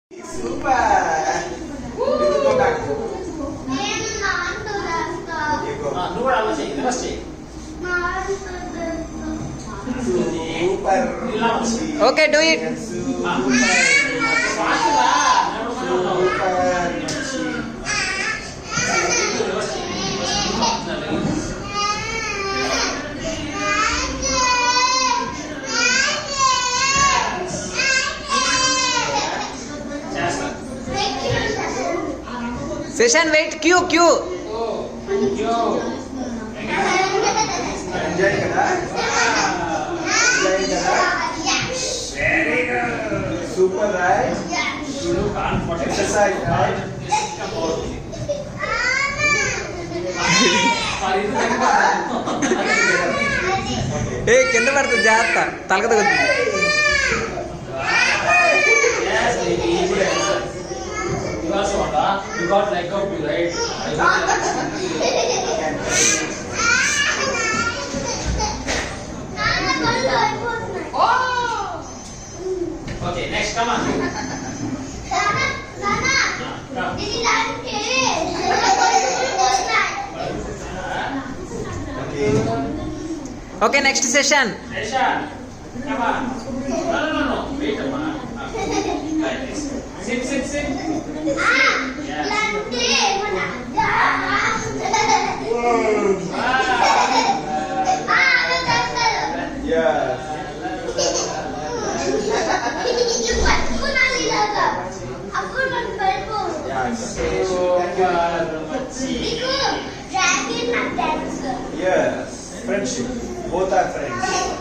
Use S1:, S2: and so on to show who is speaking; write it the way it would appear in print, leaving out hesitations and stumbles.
S1: Super. Itu tuh kan. Lu apa sih? Itu pasti. Super.
S2: Okay, do it. Session, wait, queue.
S1: Enjoy కదా? Enjoy కదా? Very good. Super, right? Exercise, right?
S2: Hey, కింద పడుతుంది జాగ్రత్త తలక తగ్గుతుంది.
S3: You got like up, right? Okay, next, come on.
S2: Okay, next session.
S3: Aisha, come on. No. Wait a minute. Like this. Sit.
S1: Yes. Yes. Friendship. Both are friends.